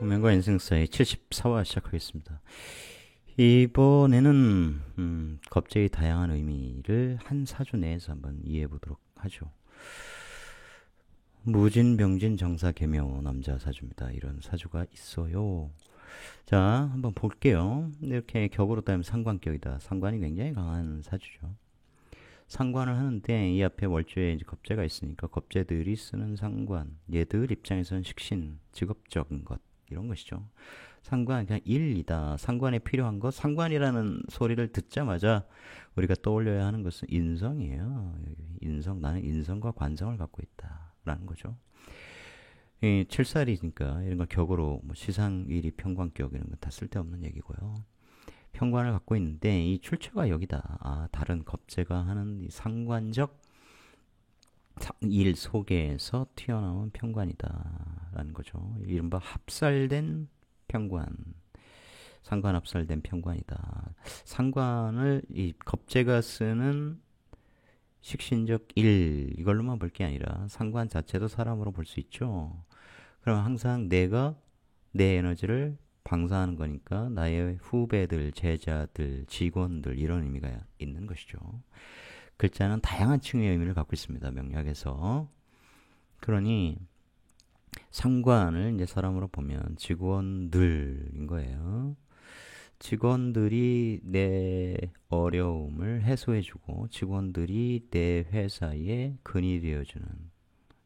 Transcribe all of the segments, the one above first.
운명과 인생사의 74화 시작하겠습니다. 이번에는 겁제의 다양한 의미를 한 사주 내에서 한번 이해해 보도록 하죠. 무진병진 정사계묘 남자 사주입니다. 이런 사주가 있어요. 자, 한번 볼게요. 이렇게 격으로 따면 상관격이다. 상관이 굉장히 강한 사주죠. 상관을 하는데 이 앞에 월주에 이제 겁재가 있으니까 겁재들이 쓰는 상관, 얘들 입장에서는 식신, 직업적인 것 이런 것이죠. 상관 그냥 일이다. 상관에 필요한 것, 상관이라는 소리를 듣자마자 우리가 떠올려야 하는 것은 인성이에요. 인성, 나는 인성과 관성을 갖고 있다라는 거죠. 이 7살이니까 이런 걸 격으로 뭐 시상, 일이, 평관격 이런 건 다 쓸데없는 얘기고요. 평관을 갖고 있는데 이 출처가 여기다. 아, 다른 겁재가 하는 이 상관적 일 속에서 튀어나온 평관이다라는 거죠. 이른바 합살된 평관, 상관 합살된 평관이다. 상관을 이 겁재가 쓰는 식신적 일 이걸로만 볼 게 아니라 상관 자체도 사람으로 볼 수 있죠. 그럼 항상 내가 내 에너지를 방사하는 거니까 나의 후배들, 제자들, 직원들 이런 의미가 있는 것이죠. 글자는 다양한 층의 의미를 갖고 있습니다. 명리학에서. 그러니 상관을 이제 사람으로 보면 직원들인 거예요. 직원들이 내 어려움을 해소해주고 직원들이 내 회사에 근이 되어주는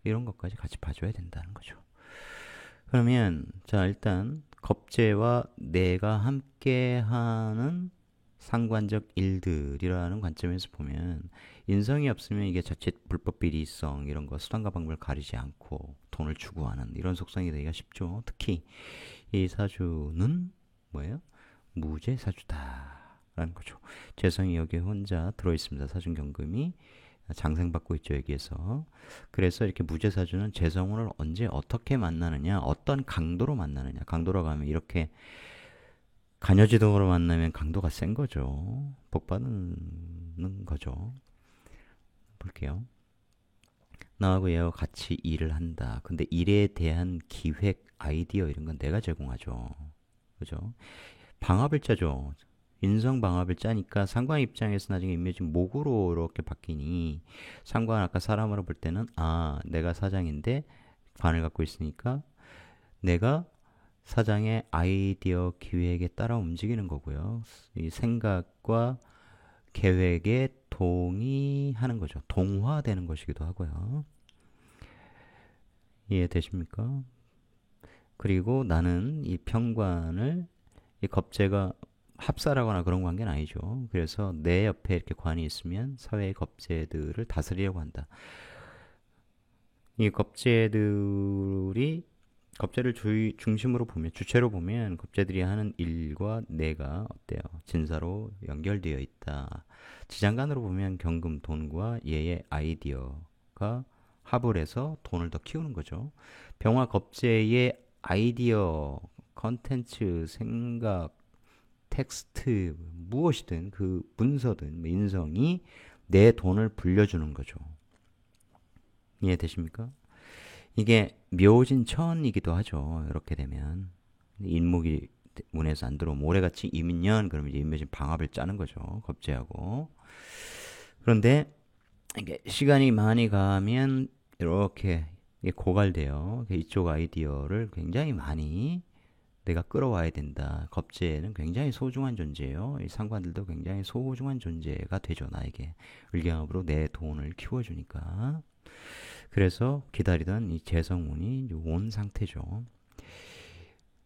이런 것까지 같이 봐줘야 된다는 거죠. 그러면 자 일단 겁재와 내가 함께하는 상관적 일들이라는 관점에서 보면 인성이 없으면 이게 자칫 불법 비리성 이런 거 수단과 방법을 가리지 않고 돈을 추구하는 이런 속성이 되기가 쉽죠. 특히 이 사주는 뭐예요? 무죄 사주다라는 거죠. 재성이 여기에 혼자 들어있습니다. 사준경금이 장생받고 있죠. 여기에서. 그래서 이렇게 무죄사주는 재성운을 언제 어떻게 만나느냐, 어떤 강도로 만나느냐. 강도라고 하면 이렇게 간여지동으로 만나면 강도가 센 거죠. 복받는 거죠. 볼게요. 나하고 얘하고 같이 일을 한다. 근데 일에 대한 기획, 아이디어 이런 건 내가 제공하죠. 그죠? 방합을 짜죠. 인성 방합을 짜니까 상관 입장에서 나중에 임묘지 목으로 이렇게 바뀌니 상관 아까 사람으로 볼 때는 아 내가 사장인데 관을 갖고 있으니까 내가 사장의 아이디어 기획에 따라 움직이는 거고요. 이 생각과 계획에 동의하는 거죠. 동화되는 것이기도 하고요. 이해되십니까? 그리고 나는 이 평관을 이 겁재가 합사라거나 그런 관계는 아니죠. 그래서 내 옆에 이렇게 관이 있으면 사회의 겁재들을 다스리려고 한다. 이 겁재들이 겁재를 중심으로 보면 주체로 보면 겁재들이 하는 일과 내가 어때요? 진사로 연결되어 있다. 지장간으로 보면 경금 돈과 얘의 아이디어가 합을 해서 돈을 더 키우는 거죠. 병화 겁재의 아이디어, 컨텐츠, 생각 텍스트 무엇이든 그 문서든 인성이 내 돈을 불려주는 거죠. 이해되십니까? 이게 묘진천이기도 하죠. 이렇게 되면 인목이 문에서 안 들어오면 올해같이 이민년 그러면 이제 인묘진 방합을 짜는 거죠. 겁재하고. 그런데 이게 시간이 많이 가면 이렇게 고갈돼요. 이쪽 아이디어를 굉장히 많이 내가 끌어와야 된다. 겁재는 굉장히 소중한 존재예요. 이 상관들도 굉장히 소중한 존재가 되죠. 나에게 을경합으로 내 돈을 키워주니까. 그래서 기다리던 이 재성운이 온 상태죠.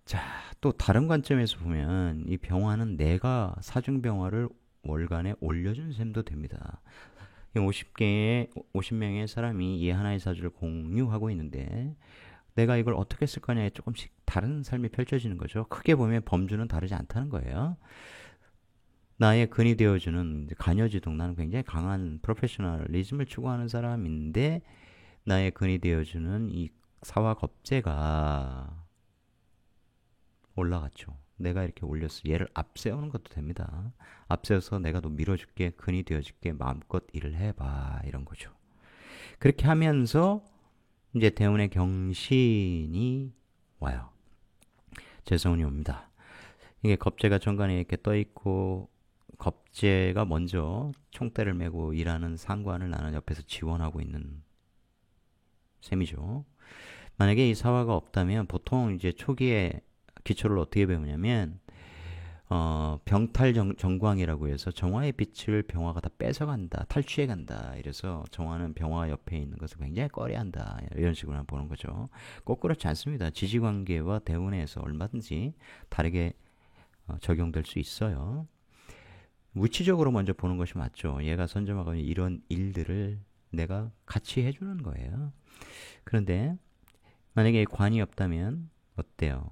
자, 또 다른 관점에서 보면 이 병화는 내가 사중병화를 월간에 올려준 셈도 됩니다. 50명의 사람이 이 하나의 사주를 공유하고 있는데 내가 이걸 어떻게 쓸 거냐에 조금씩 다른 삶이 펼쳐지는 거죠. 크게 보면 범주는 다르지 않다는 거예요. 나의 근이 되어주는 간여지동, 나는 굉장히 강한 프로페셔널리즘을 추구하는 사람인데 나의 근이 되어주는 이 사화 겁재가 올라갔죠. 내가 이렇게 올렸어. 얘를 앞세우는 것도 됩니다. 앞세워서 내가 너 밀어줄게, 근이 되어줄게, 마음껏 일을 해봐 이런 거죠. 그렇게 하면서 이제 대운의 경신이 와요. 재성운이 옵니다. 이게 겁재가 정관에 이렇게 떠 있고 겁재가 먼저 총대를 메고 일하는 상관을 나는 옆에서 지원하고 있는 셈이죠. 만약에 이 사화가 없다면 보통 이제 초기에 기초를 어떻게 배우냐면 병탈정광이라고 해서 정화의 빛을 병화가 다 뺏어간다, 탈취해간다. 이래서 정화는 병화 옆에 있는 것을 굉장히 꺼려한다. 이런 식으로 보는 거죠. 꼭 그렇지 않습니다. 지지관계와 대운에서 얼마든지 다르게 적용될 수 있어요. 위치적으로 먼저 보는 것이 맞죠. 얘가 선점하고 이런 일들을 내가 같이 해주는 거예요. 그런데 만약에 관이 없다면 어때요?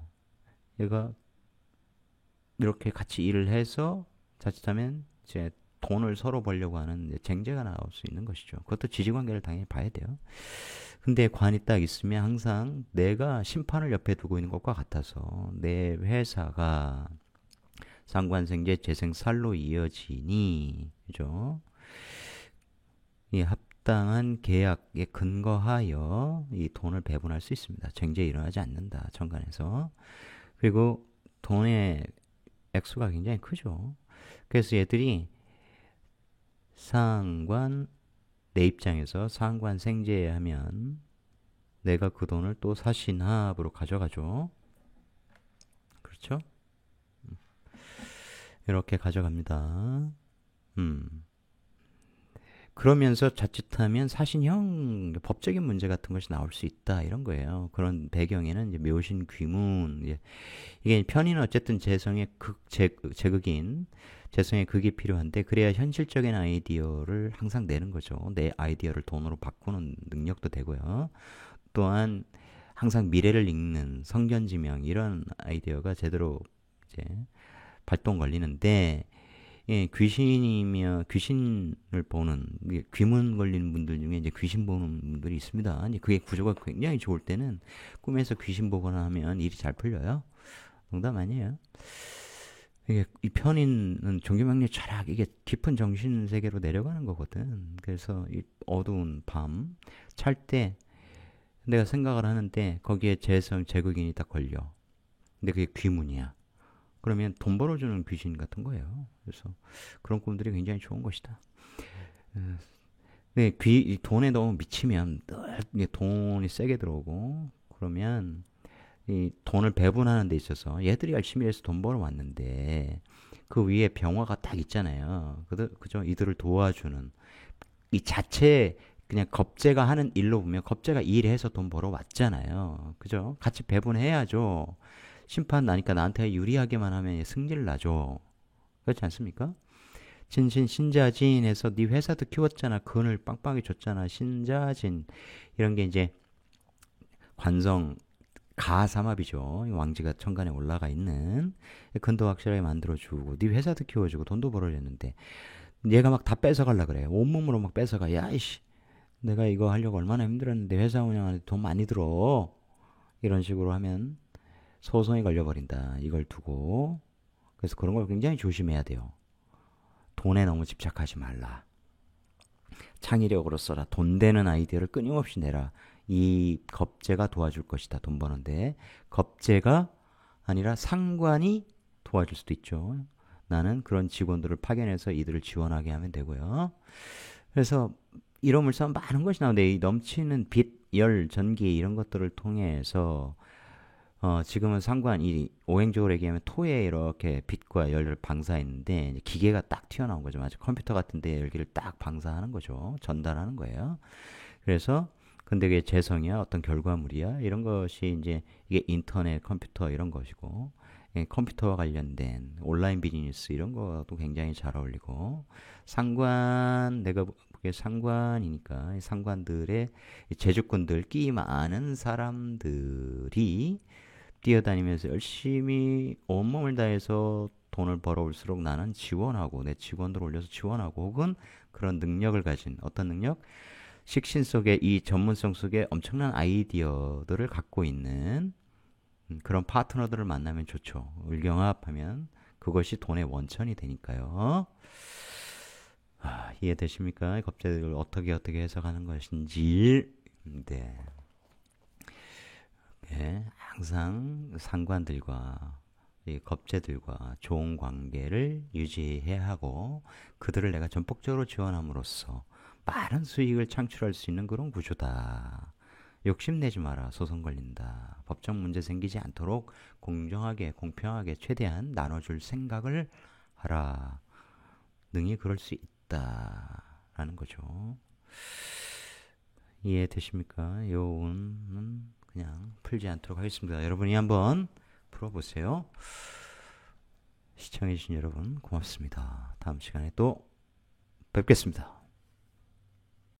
얘가 이렇게 같이 일을 해서 자칫하면 이제 돈을 서로 벌려고 하는 쟁제가 나올 수 있는 것이죠. 그것도 지지관계를 당연히 봐야 돼요. 근데 관이 딱 있으면 항상 내가 심판을 옆에 두고 있는 것과 같아서 내 회사가 상관생재 재생살로 이어지니, 그죠? 이 합당한 계약에 근거하여 이 돈을 배분할 수 있습니다. 쟁제 일어나지 않는다. 정관에서. 그리고 돈의 액수가 굉장히 크죠. 그래서 얘들이 상관, 내 입장에서 상관 생제하면 내가 그 돈을 또 사신합으로 가져가죠. 그렇죠? 이렇게 가져갑니다. 그러면서 자칫하면 사신형 법적인 문제 같은 것이 나올 수 있다 이런 거예요. 그런 배경에는 이제 묘신 귀문, 이게 편의는 어쨌든 재성의 제극인 재성의 극이 필요한데 그래야 현실적인 아이디어를 항상 내는 거죠. 내 아이디어를 돈으로 바꾸는 능력도 되고요. 또한 항상 미래를 읽는 성견지명 이런 아이디어가 제대로 이제 발동 걸리는데, 예, 귀신이며 귀신을 보는 귀문 걸리는 분들 중에 이제 귀신 보는 분들이 있습니다. 이제 그게 구조가 굉장히 좋을 때는 꿈에서 귀신 보거나 하면 일이 잘 풀려요. 농담 아니에요. 이게 이 편인은 종교명리 철학 이게 깊은 정신 세계로 내려가는 거거든. 그래서 이 어두운 밤 찰 때 내가 생각을 하는데 거기에 재성 제국인이 딱 걸려. 근데 그게 귀문이야. 그러면 돈 벌어주는 귀신 같은 거예요. 그래서 그런 꿈들이 굉장히 좋은 것이다. 네, 돈에 너무 미치면 늘 돈이 세게 들어오고 그러면 이 돈을 배분하는 데 있어서 얘들이 열심히 해서 돈 벌어왔는데 그 위에 병화가 딱 있잖아요. 그죠? 이들을 도와주는 이 자체 그냥 겁재가 하는 일로 보면 겁재가 일해서 돈 벌어왔잖아요. 그죠? 같이 배분해야죠. 심판 나니까 나한테 유리하게만 하면 승질 나죠. 그렇지 않습니까? 진신 신자진 해서 네 회사도 키웠잖아. 근을 빵빵히 줬잖아. 신자진 이런 게 이제 관성 가삼합이죠. 왕지가 천간에 올라가 있는 근도 확실하게 만들어주고 네 회사도 키워주고 돈도 벌어줬는데 얘가 막 다 뺏어가려 그래. 온몸으로 막 뺏어가. 야 이씨 내가 이거 하려고 얼마나 힘들었는데 회사 운영하는데 돈 많이 들어. 이런 식으로 하면 소송이 걸려버린다. 이걸 두고. 그래서 그런 걸 굉장히 조심해야 돼요. 돈에 너무 집착하지 말라. 창의력으로 써라. 돈 되는 아이디어를 끊임없이 내라. 이 겁재가 도와줄 것이다. 돈 버는데. 겁재가 아니라 상관이 도와줄 수도 있죠. 나는 그런 직원들을 파견해서 이들을 지원하게 하면 되고요. 그래서 이로물서 많은 것이 나오는데 이 넘치는 빛, 열, 전기 이런 것들을 통해서 지금은 상관이 오행적으로 얘기하면 토에 이렇게 빛과 열을 방사했는데 기계가 딱 튀어나온 거죠. 마치 컴퓨터 같은데 열기를 딱 방사하는 거죠. 전달하는 거예요. 그래서 근데 그게 재성이야 어떤 결과물이야 이런 것이 이제 이게 인터넷 컴퓨터 이런 것이고 컴퓨터와 관련된 온라인 비즈니스 이런 것도 굉장히 잘 어울리고 상관 내가 보기에 상관이니까 상관들의 제주꾼들 끼 많은 사람들이 뛰어다니면서 열심히 온몸을 다해서 돈을 벌어올수록 나는 지원하고 내 직원들 올려서 지원하고 혹은 그런 능력을 가진 어떤 능력? 식신 속에 이 전문성 속에 엄청난 아이디어들을 갖고 있는 그런 파트너들을 만나면 좋죠. 을경합하면 그것이 돈의 원천이 되니까요. 이해되십니까? 겁재들을 어떻게 해석하는 것인지. 네. 네. 항상 상관들과 이 겁재들과 좋은 관계를 유지해야 하고 그들을 내가 전폭적으로 지원함으로써 많은 수익을 창출할 수 있는 그런 구조다. 욕심내지 마라. 소송 걸린다. 법적 문제 생기지 않도록 공정하게 공평하게 최대한 나눠줄 생각을 하라. 능히 그럴 수 있다라는 거죠. 이해되십니까? 요 운은 그냥 풀지 않도록 하겠습니다. 여러분이 한번 풀어보세요. 시청해주신 여러분 고맙습니다. 다음 시간에 또 뵙겠습니다.